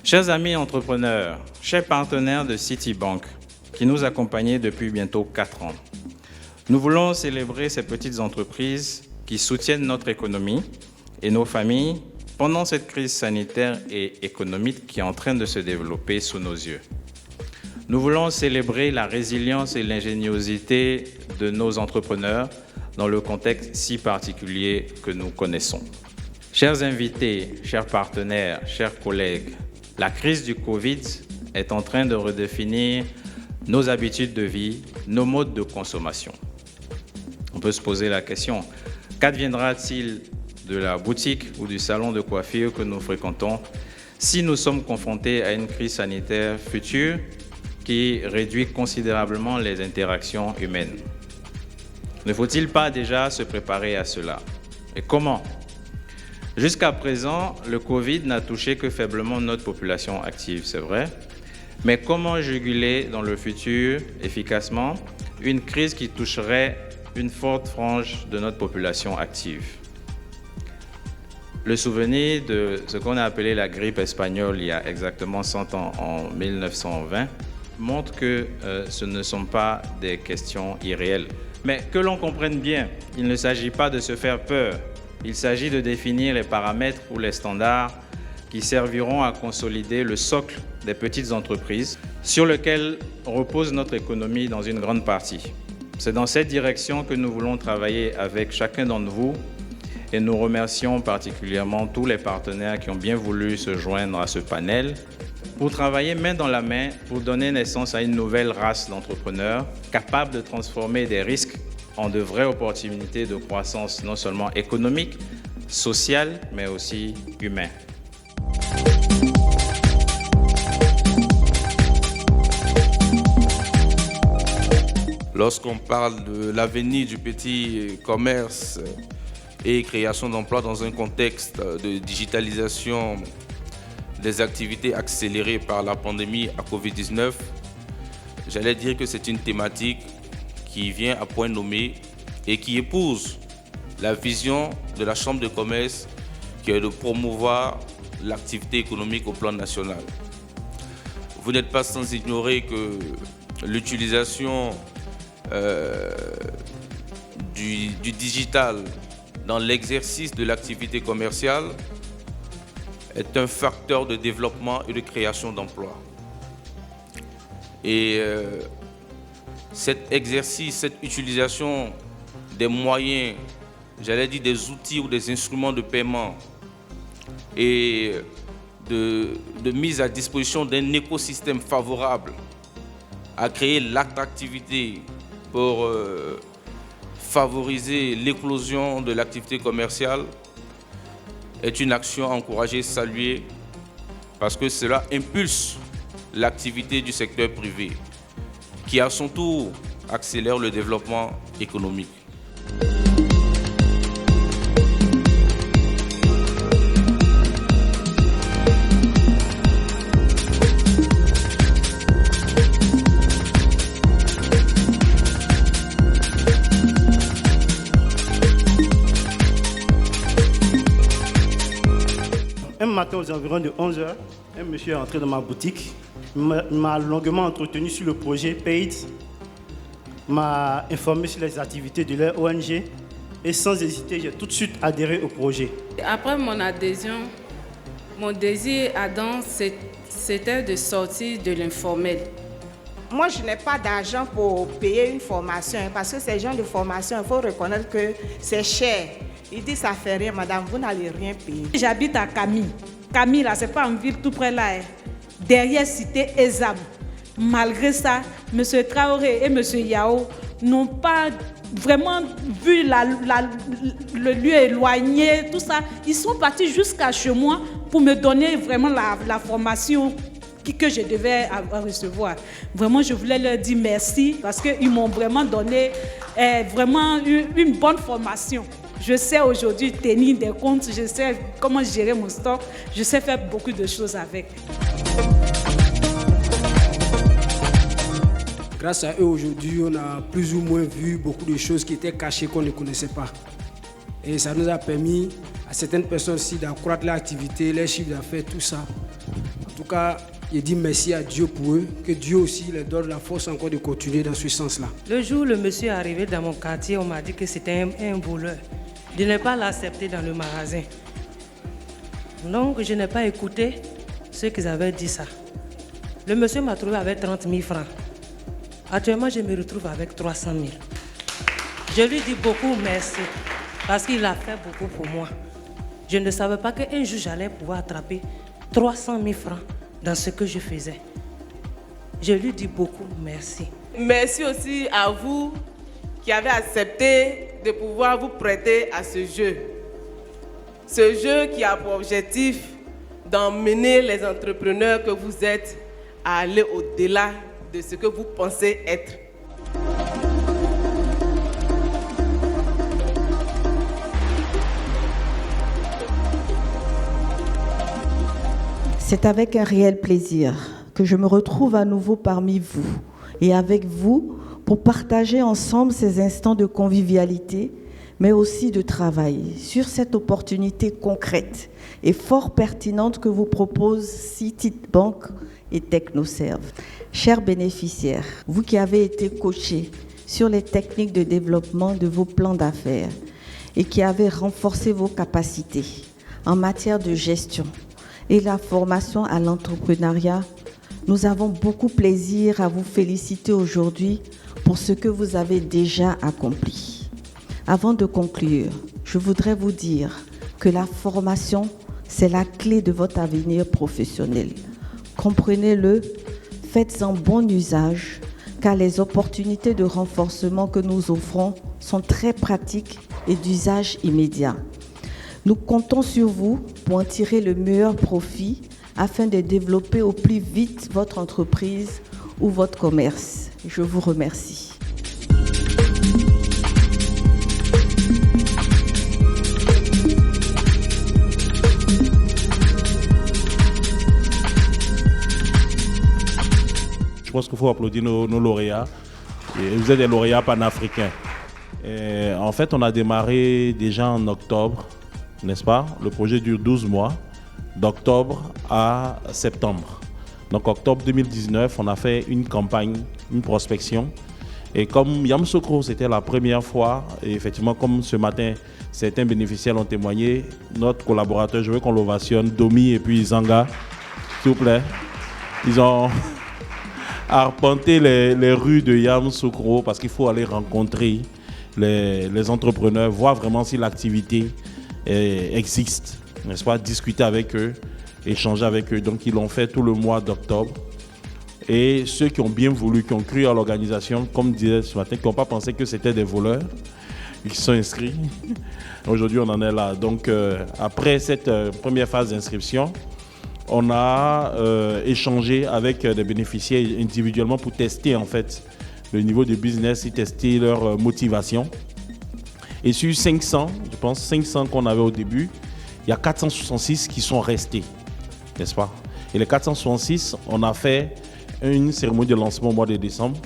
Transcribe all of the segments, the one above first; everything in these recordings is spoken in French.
Chers amis entrepreneurs, chers partenaires de Citibank, qui nous accompagnent depuis bientôt 4 ans, nous voulons célébrer ces petites entreprises qui soutiennent notre économie et nos familles pendant cette crise sanitaire et économique qui est en train de se développer sous nos yeux. Nous voulons célébrer la résilience et l'ingéniosité de nos entrepreneurs dans le contexte si particulier que nous connaissons. Chers invités, chers partenaires, chers collègues, la crise du Covid est en train de redéfinir nos habitudes de vie, nos modes de consommation. On peut se poser la question, qu'adviendra-t-il de la boutique ou du salon de coiffure que nous fréquentons si nous sommes confrontés à une crise sanitaire future qui réduit considérablement les interactions humaines? Ne faut-il pas déjà se préparer à cela? Et comment? Jusqu'à présent, le Covid n'a touché que faiblement notre population active, c'est vrai. Mais comment juguler dans le futur efficacement une crise qui toucherait une forte frange de notre population active? Le souvenir de ce qu'on a appelé la grippe espagnole il y a exactement 100 ans, en 1920, montre que ce ne sont pas des questions irréelles. Mais que l'on comprenne bien, il ne s'agit pas de se faire peur. Il s'agit de définir les paramètres ou les standards qui serviront à consolider le socle des petites entreprises sur lequel repose notre économie dans une grande partie. C'est dans cette direction que nous voulons travailler avec chacun d'entre vous et nous remercions particulièrement tous les partenaires qui ont bien voulu se joindre à ce panel pour travailler main dans la main pour donner naissance à une nouvelle race d'entrepreneurs capables de transformer des risques en de vraies opportunités de croissance non seulement économique, sociale, mais aussi humaine. Lorsqu'on parle de l'avenir du petit commerce et création d'emplois dans un contexte de digitalisation des activités accélérées par la pandémie à Covid-19, j'allais dire que c'est une thématique qui vient à point nommé et qui épouse la vision de la Chambre de commerce qui est de promouvoir l'activité économique au plan national. Vous n'êtes pas sans ignorer que l'utilisation du digital dans l'exercice de l'activité commerciale est un facteur de développement et de création d'emplois. Et cet exercice, cette utilisation des moyens, j'allais dire des outils ou des instruments de paiement et de mise à disposition d'un écosystème favorable à créer l'attractivité pour favoriser l'éclosion de l'activité commerciale est une action encouragée, saluée, parce que cela impulse l'activité du secteur privé, qui à son tour accélère le développement économique. Un matin aux environs de 11h, un monsieur est entré dans ma boutique. Il m'a longuement entretenu sur le projet PAID, m'a informé sur les activités de leur ONG et sans hésiter, j'ai tout de suite adhéré au projet. Après mon adhésion, mon désir ardent, c'était de sortir de l'informel. Moi, je n'ai pas d'argent pour payer une formation parce que ces gens de formation, il faut reconnaître que c'est cher. Il dit ça fait rien, madame, vous n'allez rien payer. J'habite à Camille. Camille, là, c'est pas en ville tout près là, derrière cité Ezam. Malgré ça, M. Traoré et M. Yao n'ont pas vraiment vu le lieu éloigné, tout ça. Ils sont partis jusqu'à chez moi pour me donner vraiment la formation que je devais recevoir. Vraiment, je voulais leur dire merci parce qu'ils m'ont vraiment donné vraiment une bonne formation. Je sais aujourd'hui tenir des comptes, je sais comment gérer mon stock, je sais faire beaucoup de choses avec. Grâce à eux, aujourd'hui, on a plus ou moins vu beaucoup de choses qui étaient cachées qu'on ne connaissait pas. Et ça nous a permis à certaines personnes aussi d'accroître leur activité, leur chiffre d'affaires, tout ça. En tout cas, je dis merci à Dieu pour eux, que Dieu aussi leur donne la force encore de continuer dans ce sens-là. Le jour où le monsieur est arrivé dans mon quartier, on m'a dit que c'était un voleur. Je n'ai pas l'accepté dans le magasin. Donc, je n'ai pas écouté ceux qui avaient dit ça. Le monsieur m'a trouvé avec 30 000 francs. Actuellement, je me retrouve avec 300 000. Je lui dis beaucoup merci parce qu'il a fait beaucoup pour moi. Je ne savais pas qu'un jour j'allais pouvoir attraper 300 000 francs dans ce que je faisais. Je lui dis beaucoup merci. Merci aussi à vous qui avez accepté de pouvoir vous prêter à ce jeu. Ce jeu qui a pour objectif d'emmener les entrepreneurs que vous êtes à aller au-delà de ce que vous pensez être. C'est avec un réel plaisir que je me retrouve à nouveau parmi vous et avec vous pour partager ensemble ces instants de convivialité, mais aussi de travail sur cette opportunité concrète et fort pertinente que vous proposent Citibank et Technoserve. Chers bénéficiaires, vous qui avez été coachés sur les techniques de développement de vos plans d'affaires et qui avez renforcé vos capacités en matière de gestion et la formation à l'entrepreneuriat, nous avons beaucoup plaisir à vous féliciter aujourd'hui pour ce que vous avez déjà accompli. Avant de conclure, je voudrais vous dire que la formation, c'est la clé de votre avenir professionnel. Comprenez-le, faites-en bon usage, car les opportunités de renforcement que nous offrons sont très pratiques et d'usage immédiat. Nous comptons sur vous pour en tirer le meilleur profit afin de développer au plus vite votre entreprise ou votre commerce. Je vous remercie. Je pense qu'il faut applaudir nos lauréats. Et vous êtes des lauréats panafricains. Et en fait, on a démarré déjà en octobre, n'est-ce pas? Le projet dure 12 mois, d'octobre à septembre. Donc octobre 2019, on a fait une campagne, une prospection. Et comme Yamoussoukro, c'était la première fois, et effectivement, comme ce matin, certains bénéficiaires ont témoigné, notre collaborateur, je veux qu'on l'ovationne, Domi et puis Zanga, s'il vous plaît. Ils ont arpenté les rues de Yamoussoukro parce qu'il faut aller rencontrer les entrepreneurs, voir vraiment si l'activité existe, n'est-ce pas, discuter avec eux, échanger avec eux. Donc ils l'ont fait tout le mois d'octobre. Et ceux qui ont bien voulu, qui ont cru à l'organisation, comme disait ce matin, qui n'ont pas pensé que c'était des voleurs, ils se sont inscrits. Aujourd'hui, on en est là. Donc après cette première phase d'inscription, on a échangé avec des bénéficiaires individuellement pour tester en fait le niveau de business et tester leur motivation. Et sur 500, je pense 500 qu'on avait au début, il y a 466 qui sont restés, n'est-ce pas? Et les 466, on a fait une cérémonie de lancement au mois de décembre,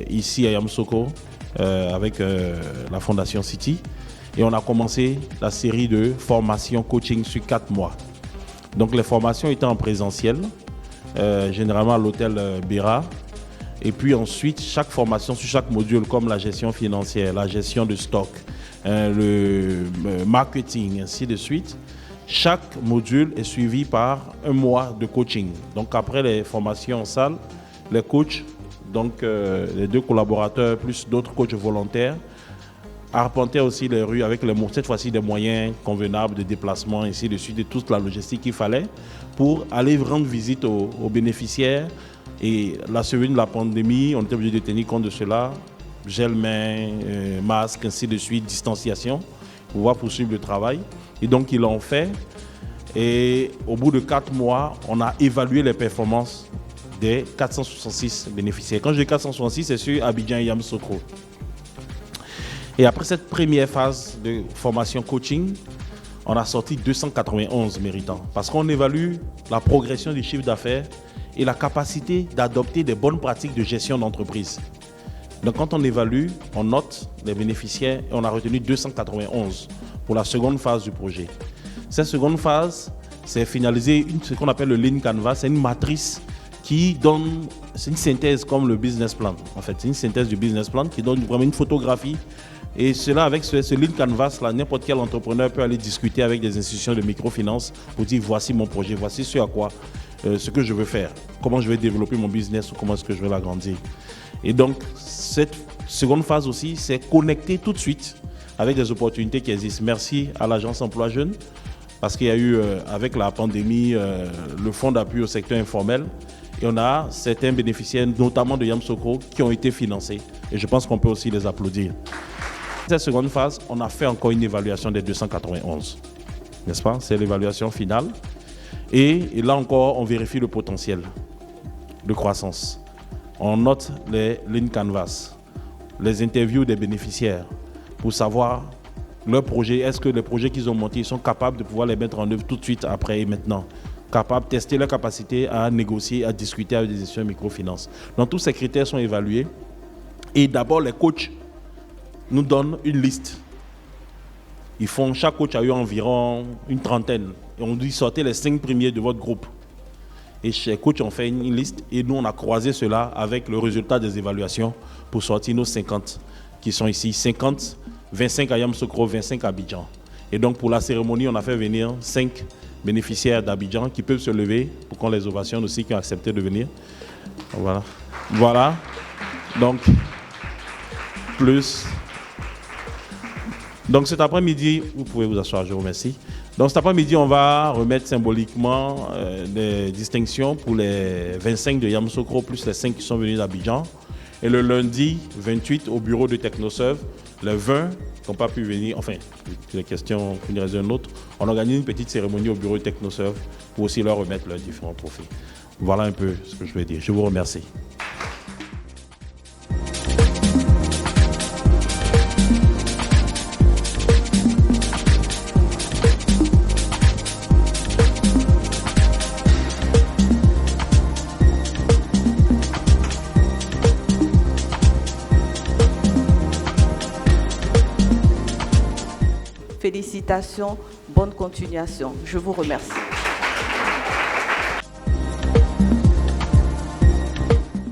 ici à Yamoussoukro, avec la Fondation City. Et on a commencé la série de formations coaching sur 4 mois. Donc les formations étaient en présentiel, généralement à l'hôtel Béra. Et puis ensuite, chaque formation sur chaque module, comme la gestion financière, la gestion de stock, le marketing, ainsi de suite, chaque module est suivi par un mois de coaching. Donc après les formations en salle, les coachs, donc les 2 collaborateurs plus d'autres coachs volontaires, arpentaient aussi les rues avec cette fois-ci des moyens convenables de déplacement, ainsi de suite, de toute la logistique qu'il fallait pour aller rendre visite aux bénéficiaires. Et la survenue de la pandémie, on était obligé de tenir compte de cela, gel main, masque, ainsi de suite, distanciation, pour pouvoir poursuivre le travail. Et donc ils l'ont fait. Et au bout de 4 mois, on a évalué les performances des 466 bénéficiaires. Quand je dis 466, c'est sur Abidjan et Yamoussoukro. Et après cette première phase de formation coaching, on a sorti 291 méritants. Parce qu'on évalue la progression du chiffre d'affaires et la capacité d'adopter des bonnes pratiques de gestion d'entreprise. Donc quand on évalue, on note les bénéficiaires et on a retenu 291 pour la seconde phase du projet. Cette seconde phase, c'est finaliser ce qu'on appelle le Lean Canvas. C'est une matrice qui donne, c'est une synthèse comme le business plan. En fait, c'est une synthèse du business plan qui donne vraiment une photographie. Et cela, avec ce Lean Canvas, là, n'importe quel entrepreneur peut aller discuter avec des institutions de microfinance pour dire voici mon projet, voici ce à quoi, ce que je veux faire, comment je vais développer mon business ou comment est-ce que je vais l'agrandir. Et donc, cette seconde phase aussi, c'est connecter tout de suite avec des opportunités qui existent. Merci à l'Agence Emploi Jeunes, parce qu'il y a eu, avec la pandémie, le fonds d'appui au secteur informel. Et on a certains bénéficiaires, notamment de Yamsokro, qui ont été financés. Et je pense qu'on peut aussi les applaudir. Cette seconde phase, on a fait encore une évaluation des 291, n'est-ce pas? C'est l'évaluation finale. Et là encore, on vérifie le potentiel de croissance. On note les Lean Canvas, les interviews des bénéficiaires pour savoir leur projet. Est-ce que les projets qu'ils ont montés, ils sont capables de pouvoir les mettre en œuvre tout de suite, après et maintenant? Capables de tester leur capacité à négocier, à discuter avec des institutions de microfinance. Donc tous ces critères sont évalués. Et d'abord, les coachs nous donnent une liste. Chaque coach a eu environ une trentaine. Et on dit sortez les 5 premiers de votre groupe. Et chaque coach ont fait une liste et nous on a croisé cela avec le résultat des évaluations pour sortir nos 50 qui sont ici. 50, 25 à Yamsokro, 25 à Abidjan. Et donc pour la cérémonie, on a fait venir 5 bénéficiaires d'Abidjan qui peuvent se lever pour qu'on les ovationne aussi, qui ont accepté de venir. Voilà. Voilà. Donc, plus. Donc cet après-midi, vous pouvez vous asseoir, je vous remercie. Donc cet après-midi, on va remettre symboliquement des distinctions pour les 25 de Yamsokro plus les 5 qui sont venus d'Abidjan. Et le lundi 28 au bureau de Technoserve, les 20 qui n'ont pas pu venir, enfin, les questions pour une raison ou une autre, on organise une petite cérémonie au bureau de Technoserve pour aussi leur remettre leurs différents trophées. Voilà un peu ce que je veux dire. Je vous remercie. Félicitations, bonne continuation. Je vous remercie.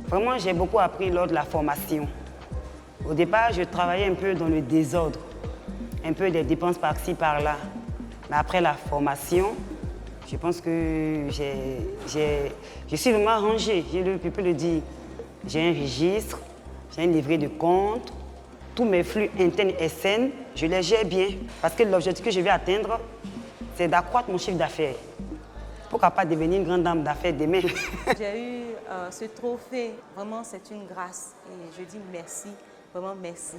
Vraiment, j'ai beaucoup appris lors de la formation. Au départ, je travaillais un peu dans le désordre, un peu des dépenses par-ci, par-là. Mais après la formation, je pense que je suis vraiment rangée, je peux le dire. J'ai un registre, j'ai un livret de compte. Tous mes flux internes et externes, je les gère bien. Parce que l'objectif que je vais atteindre, c'est d'accroître mon chiffre d'affaires. Pourquoi pas devenir une grande dame d'affaires demain? J'ai eu ce trophée. Vraiment, c'est une grâce. Et je dis merci. Vraiment merci.